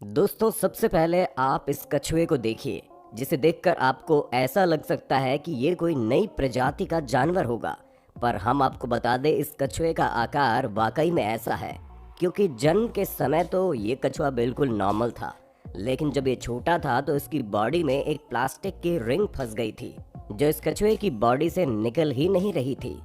दोस्तों सबसे पहले आप इस कछुए को देखिए, जिसे देखकर आपको ऐसा लग सकता है कि ये कोई नई प्रजाति का जानवर होगा। पर हम आपको बता दें, इस कछुए का आकार वाकई में ऐसा है, क्योंकि जन्म के समय तो ये कछुआ बिल्कुल नॉर्मल था, लेकिन जब ये छोटा था तो इसकी बॉडी में एक प्लास्टिक की रिंग फंस गई थी, जो इस कछुए की बॉडी से निकल ही नहीं रही थी।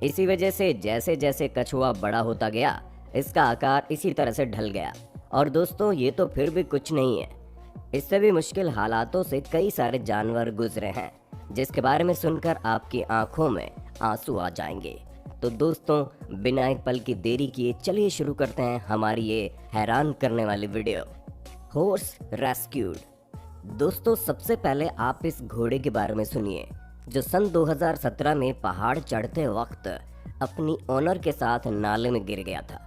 इसी वजह से जैसे जैसे कछुआ बड़ा होता गया, इसका आकार इसी तरह से ढल गया। और दोस्तों, ये तो फिर भी कुछ नहीं है, इससे भी मुश्किल हालातों से कई सारे जानवर गुजरे हैं, जिसके बारे में सुनकर आपकी आंखों में आंसू आ जाएंगे। तो दोस्तों, बिना एक पल की देरी किए चलिए शुरू करते हैं हमारी ये हैरान करने वाली वीडियो, हॉर्स रेस्क्यूड। दोस्तों, सबसे पहले आप इस घोड़े के बारे में सुनिए, जो सन 2017 में पहाड़ चढ़ते वक्त अपनी ओनर के साथ नाले में गिर गया था।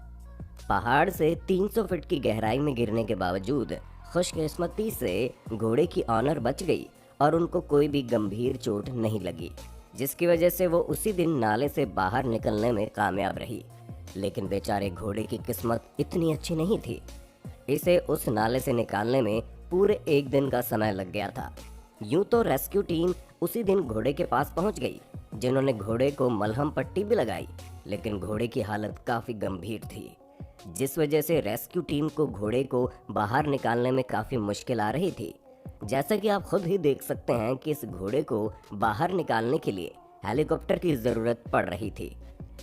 पहाड़ से 300 फीट की गहराई में गिरने के बावजूद खुशकिस्मती से घोड़े की ऑनर बच गई और उनको कोई भी गंभीर चोट नहीं लगी, जिसकी वजह से वो उसी दिन नाले से बाहर निकलने में कामयाब रही। लेकिन बेचारे घोड़े की किस्मत इतनी अच्छी नहीं थी, इसे उस नाले से निकालने में पूरे एक दिन का समय लग गया था। यूं तो रेस्क्यू टीम उसी दिन घोड़े के पास पहुंच गई, जिन्होंने घोड़े को मलहम पट्टी भी लगाई, लेकिन घोड़े की हालत काफ़ी गंभीर थी, जिस वजह से रेस्क्यू टीम को घोड़े को बाहर निकालने में काफ़ी मुश्किल आ रही थी। जैसा कि आप खुद ही देख सकते हैं कि इस घोड़े को बाहर निकालने के लिए हेलीकॉप्टर की ज़रूरत पड़ रही थी,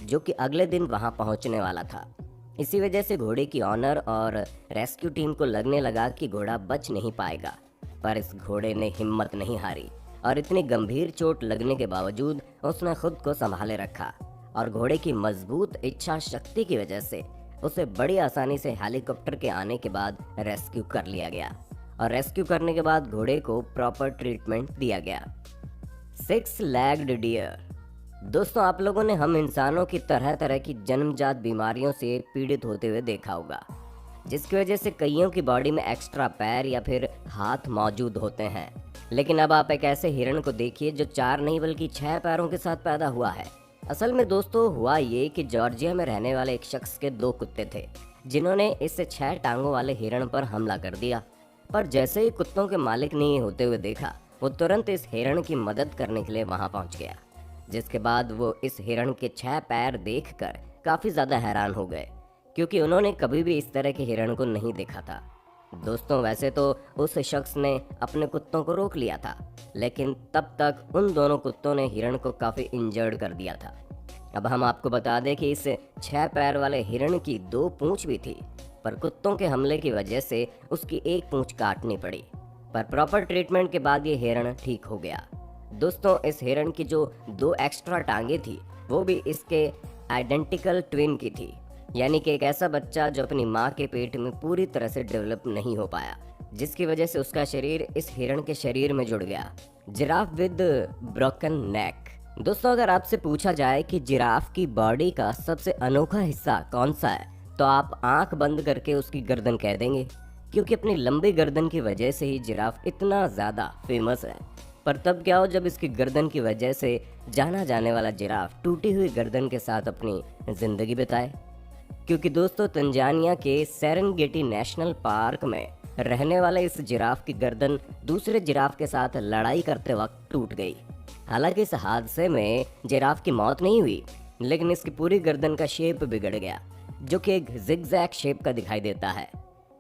जो कि अगले दिन वहां पहुंचने वाला था। इसी वजह से घोड़े की ऑनर और रेस्क्यू टीम को लगने लगा कि घोड़ा बच नहीं पाएगा, पर इस घोड़े ने हिम्मत नहीं हारी और इतनी गंभीर चोट लगने के बावजूद उसने खुद को संभाले रखा और घोड़े की मजबूत इच्छा शक्ति की वजह से उसे बड़ी आसानी से हेलीकॉप्टर के आने के बाद रेस्क्यू कर लिया गया। और रेस्क्यू करने के बाद घोड़े को प्रॉपर ट्रीटमेंट दिया गया। 6 लेग्ड डियर। दोस्तों, आप लोगों ने हम इंसानों की तरह तरह की जन्मजात बीमारियों से पीड़ित होते हुए देखा होगा, जिसकी वजह से कईयों की बॉडी में एक्स्ट्रा पैर या फिर हाथ मौजूद होते हैं। लेकिन अब आप एक ऐसे हिरण को देखिए जो 4 नहीं बल्कि 6 पैरों के साथ पैदा हुआ है। असल में दोस्तों, हुआ ये कि जॉर्जिया में रहने वाले एक शख्स के 2 कुत्ते थे, जिन्होंने इस 6 टांगों वाले हिरण पर हमला कर दिया। पर जैसे ही कुत्तों के मालिक ने ये होते हुए देखा, वो तुरंत इस हिरण की मदद करने के लिए वहां पहुंच गया, जिसके बाद वो इस हिरण के 6 पैर देखकर काफ़ी ज़्यादा हैरान हो गए, क्योंकि उन्होंने कभी भी इस तरह के हिरण को नहीं देखा था। दोस्तों, वैसे तो उस शख्स ने अपने कुत्तों को रोक लिया था, लेकिन तब तक उन दोनों कुत्तों ने हिरण को काफ़ी इंजर्ड कर दिया था। अब हम आपको बता दें कि इस 6 पैर वाले हिरण की 2 पूंछ भी थी, पर कुत्तों के हमले की वजह से उसकी 1 पूंछ काटनी पड़ी। पर प्रॉपर ट्रीटमेंट के बाद ये हिरण ठीक हो गया। दोस्तों, इस हिरण की जो 2 एक्स्ट्रा टांगे थी, वो भी इसके आइडेंटिकल ट्विन की थी, यानी कि एक ऐसा बच्चा जो अपनी माँ के पेट में पूरी तरह से डेवलप नहीं हो पाया, जिसकी वजह से उसका शरीर इस हिरण के शरीर में जुड़ गया। जिराफ विद ब्रोकन नेक। दोस्तों, अगर आपसे पूछा जाए कि जिराफ की बॉडी का सबसे अनोखा हिस्सा कौन सा है, तो आप आंख बंद करके उसकी गर्दन कह देंगे, क्योंकि अपनी लंबी गर्दन की वजह से ही जिराफ इतना ज़्यादा फेमस है। पर तब क्या हो जब इसकी गर्दन की वजह से जाना जाने वाला जिराफ टूटी हुई गर्दन के साथ अपनी ज़िंदगी बिताए। क्योंकि दोस्तों, तंजानिया के सेरेंगेटी नेशनल पार्क में रहने वाले इस जिराफ की गर्दन दूसरे जिराफ के साथ लड़ाई करते वक्त टूट गई। हालांकि इस हादसे में जिराफ की मौत नहीं हुई, लेकिन इसकी पूरी गर्दन का शेप बिगड़ गया, जो कि एक जिगजैग शेप का दिखाई देता है।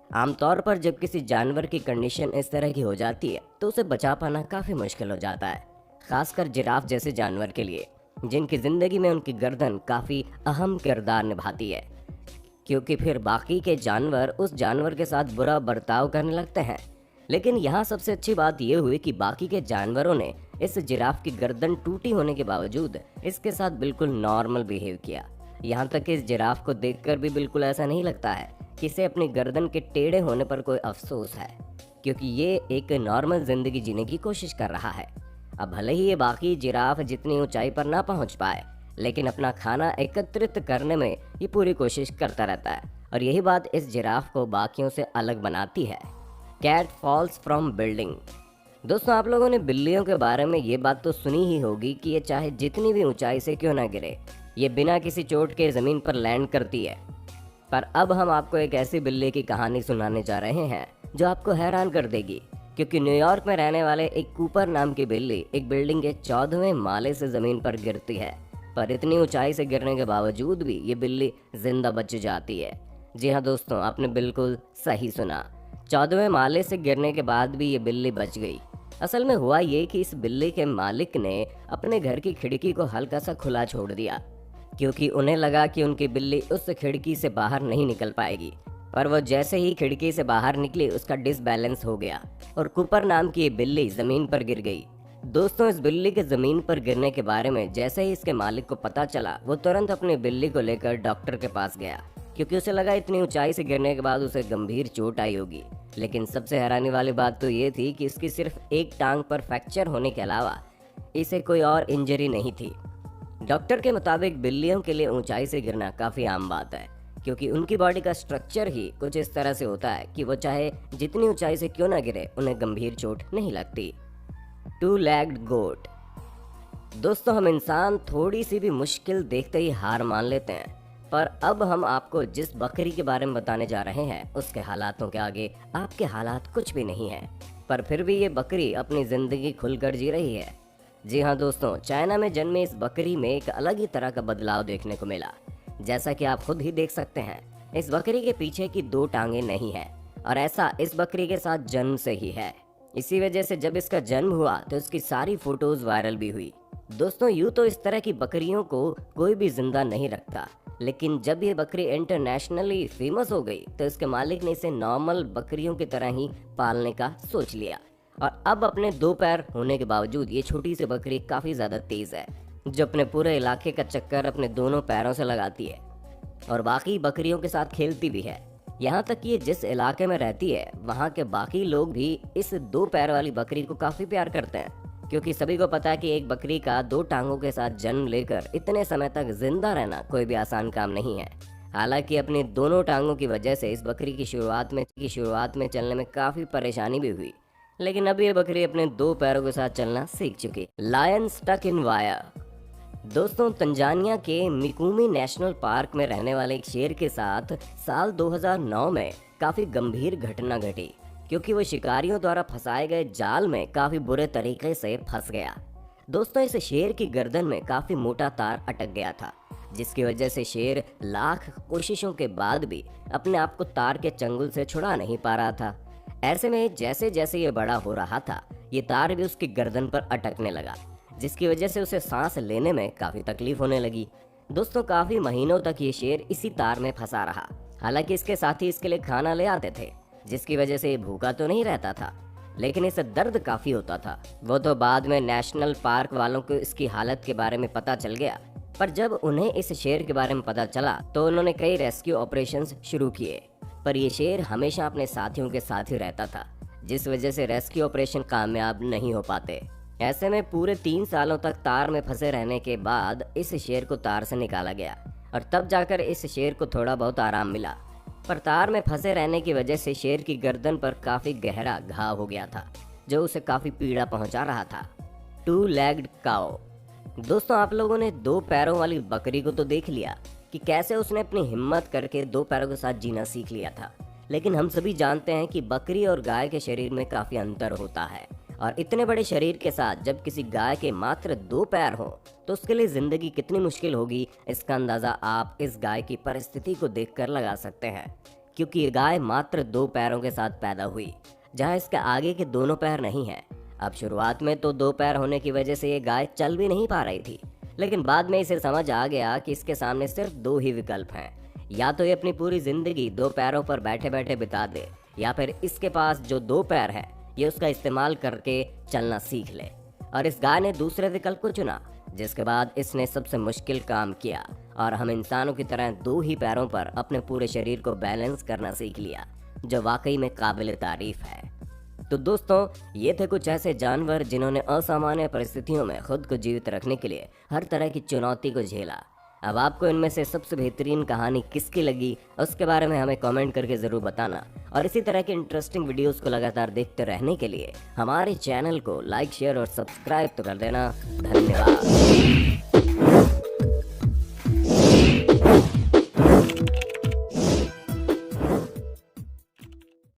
आमतौर पर जब किसी जानवर की कंडीशन इस तरह की हो जाती है, तो उसे बचा पाना काफ़ी मुश्किल हो जाता है, खासकर जिराफ जैसे जानवर के लिए, जिनकी ज़िंदगी में उनकी गर्दन काफ़ी अहम किरदार निभाती है, क्योंकि फिर बाकी के जानवर उस जानवर के साथ बुरा बर्ताव करने लगते हैं। लेकिन यहाँ सबसे अच्छी बात यह हुई कि बाकी के जानवरों ने इस जिराफ की गर्दन टूटी होने के बावजूद इसके साथ बिल्कुल नॉर्मल बिहेव किया। यहाँ तक कि इस जिराफ को देखकर भी बिल्कुल ऐसा नहीं लगता है कि इसे अपनी गर्दन के टेढ़े होने पर कोई अफसोस है, क्योंकि ये एक नॉर्मल जिंदगी जीने की कोशिश कर रहा है। अब भले ही ये बाकी जिराफ जितनी ऊंचाई पर ना पहुंच पाए, लेकिन अपना खाना एकत्रित करने में ये पूरी कोशिश करता रहता है, और यही बात इस जिराफ को बाकियों से अलग बनाती है। Cat falls from building. दोस्तों, आप लोगों ने बिल्लियों के बारे में ये बात तो सुनी ही होगी कि ये चाहे जितनी भी ऊंचाई से क्यों ना गिरे, ये बिना किसी चोट के ज़मीन पर लैंड करती है। पर अब हम आपको एक ऐसी बिल्ली की कहानी सुनाने जा रहे हैं जो आपको हैरान कर देगी, क्योंकि न्यूयॉर्क में रहने वाले एक कूपर नाम की बिल्ली एक बिल्डिंग के 14वें माले से ज़मीन पर गिरती है, पर इतनी ऊंचाई से गिरने के बावजूद भी ये बिल्ली जिंदा बच जाती है। जी हाँ दोस्तों, आपने बिल्कुल सही सुना, 14वें माले से गिरने के बाद भी ये बिल्ली बच गई। असल में हुआ ये कि इस बिल्ली के मालिक ने अपने घर की खिड़की को हल्का सा खुला छोड़ दिया, क्योंकि उन्हें लगा कि उनकी बिल्ली उस खिड़की से बाहर नहीं निकल पाएगी। पर वो जैसे ही खिड़की से बाहर निकली, उसका डिसबैलेंस हो गया और कूपर नाम की ये बिल्ली जमीन पर गिर गई। दोस्तों, इस बिल्ली के जमीन पर गिरने के बारे में जैसे ही इसके मालिक को पता चला, वो तुरंत अपनी बिल्ली को लेकर डॉक्टर के पास गया, क्योंकि उसे लगा इतनी ऊंचाई से गिरने के बाद उसे गंभीर चोट आई होगी। लेकिन सबसे हैरानी वाली बात तो ये थी कि इसकी सिर्फ एक टांग पर फ्रैक्चर होने के अलावा इसे कोई और इंजरी नहीं थी। डॉक्टर के मुताबिक बिल्लियों के लिए ऊंचाई से गिरना काफ़ी आम बात है, क्योंकि उनकी बॉडी का स्ट्रक्चर ही कुछ इस तरह से होता है कि वो चाहे जितनी ऊंचाई से क्यों ना गिरे, उन्हें गंभीर चोट नहीं लगती। टू लेग्ड गोट। दोस्तों, हम इंसान थोड़ी सी भी मुश्किल देखते ही हार मान लेते हैं, पर अब हम आपको जिस बकरी के बारे में बताने जा रहे हैं, उसके हालातों के आगे आपके हालात कुछ भी नहीं है। पर फिर भी ये बकरी अपनी ज़िंदगी खुलकर जी रही है। जी हाँ दोस्तों, चाइना में जन्मे इस बकरी में एक अलग ही तरह का बदलाव देखने को मिला। जैसा कि आप खुद ही देख सकते हैं, इस बकरी के पीछे की 2 टांगे नहीं है, और ऐसा इस बकरी के साथ जन्म से ही है। इसी वजह से जब इसका जन्म हुआ तो इसकी सारी फोटोज वायरल भी हुई। दोस्तों, यूँ तो इस तरह की बकरियों को कोई भी जिंदा नहीं रखता, लेकिन जब ये बकरी इंटरनेशनली फेमस हो गई तो इसके मालिक ने इसे नॉर्मल बकरियों की तरह ही पालने का सोच लिया। और अब अपने 2 पैर होने के बावजूद ये छोटी सी बकरी काफ़ी ज़्यादा तेज़ है, जो अपने पूरे इलाके का चक्कर अपने दोनों पैरों से लगाती है और बाकी बकरियों के साथ खेलती भी है। यहाँ तक कि ये जिस इलाके में रहती है, वहाँ के बाकी लोग भी इस 2 पैर वाली बकरी को काफ़ी प्यार करते हैं, क्योंकि सभी को पता है कि एक बकरी का 2 टांगों के साथ जन्म लेकर इतने समय तक जिंदा रहना कोई भी आसान काम नहीं है। हालांकि अपनी दोनों टांगों की वजह से इस बकरी की शुरुआत में चलने में काफ़ी परेशानी भी हुई, लेकिन अब ये बकरी अपने 2 पैरों के साथ चलना सीख चुकी। Lion stuck in wire. दोस्तों, तंजानिया के मिकुमी नेशनल पार्क में रहने वाले एक शेर के साथ साल 2009 में काफ़ी गंभीर घटना घटी, क्योंकि वो शिकारियों द्वारा फंसाए गए जाल में काफ़ी बुरे तरीके से फंस गया। दोस्तों, इस शेर की गर्दन में काफ़ी मोटा तार अटक गया था, जिसकी वजह से शेर लाख कोशिशों के बाद भी अपने आप को तार के चंगुल से छुड़ा नहीं पा रहा था। ऐसे में जैसे जैसे ये बड़ा हो रहा था, ये तार भी उसकी गर्दन पर अटकने लगा, जिसकी वजह से उसे सांस लेने में काफ़ी तकलीफ होने लगी। दोस्तों, काफ़ी महीनों तक ये शेर इसी तार में फंसा रहा। हालांकि इसके साथी इसके लिए खाना ले आते थे, जिसकी वजह से ये भूखा तो नहीं रहता था, लेकिन इसे दर्द काफ़ी होता था। वो तो बाद में नेशनल पार्क वालों को इसकी हालत के बारे में पता चल गया, पर जब उन्हें इस शेर के बारे में पता चला तो उन्होंने कई रेस्क्यू ऑपरेशंस शुरू किए, पर यह शेर हमेशा अपने साथियों के साथ ही रहता था, जिस वजह से रेस्क्यू ऑपरेशन कामयाब नहीं हो पाते। ऐसे में पूरे 3 सालों तक तार में फंसे रहने के बाद इस शेर को तार से निकाला गया, और तब जाकर इस शेर को थोड़ा बहुत आराम मिला। पर तार में फंसे रहने की वजह से शेर की गर्दन पर काफ़ी गहरा घाव हो गया था, जो उसे काफ़ी पीड़ा पहुंचा रहा था। 2 लेग्ड काओ। दोस्तों, आप लोगों ने 2 पैरों वाली बकरी को तो देख लिया कि कैसे उसने अपनी हिम्मत करके 2 पैरों के साथ जीना सीख लिया था, लेकिन हम सभी जानते हैं कि बकरी और गाय के शरीर में काफ़ी अंतर होता है, और इतने बड़े शरीर के साथ जब किसी गाय के मात्र 2 पैर हो तो उसके लिए ज़िंदगी कितनी मुश्किल होगी, इसका अंदाज़ा आप इस गाय की परिस्थिति को देखकर लगा सकते हैं। क्योंकि ये गाय मात्र 2 पैरों के साथ पैदा हुई, जहाँ इसके आगे के दोनों पैर नहीं हैं। अब शुरुआत में तो 2 पैर होने की वजह से ये गाय चल भी नहीं पा रही थी, लेकिन बाद में इसे समझ आ गया कि इसके सामने सिर्फ 2 ही विकल्प हैं। या तो ये अपनी पूरी ज़िंदगी 2 पैरों पर बैठे बैठे बिता दे, या फिर इसके पास जो 2 पैर हैं ये उसका इस्तेमाल करके चलना सीख ले। और इस गाय ने दूसरे विकल्प को चुना, जिसके बाद इसने सबसे मुश्किल काम किया और हम इंसानों की तरह 2 ही पैरों पर अपने पूरे शरीर को बैलेंस करना सीख लिया, जो वाकई में काबिल तारीफ है। तो दोस्तों, ये थे कुछ ऐसे जानवर जिन्होंने असामान्य परिस्थितियों में खुद को जीवित रखने के लिए हर तरह की चुनौती को झेला। अब आपको इनमें से सबसे बेहतरीन कहानी किसकी लगी, उसके बारे में हमें कमेंट करके ज़रूर बताना, और इसी तरह के इंटरेस्टिंग वीडियोस को लगातार देखते रहने के लिए हमारे चैनल को लाइक, शेयर और सब्सक्राइब तो कर देना। धन्यवाद।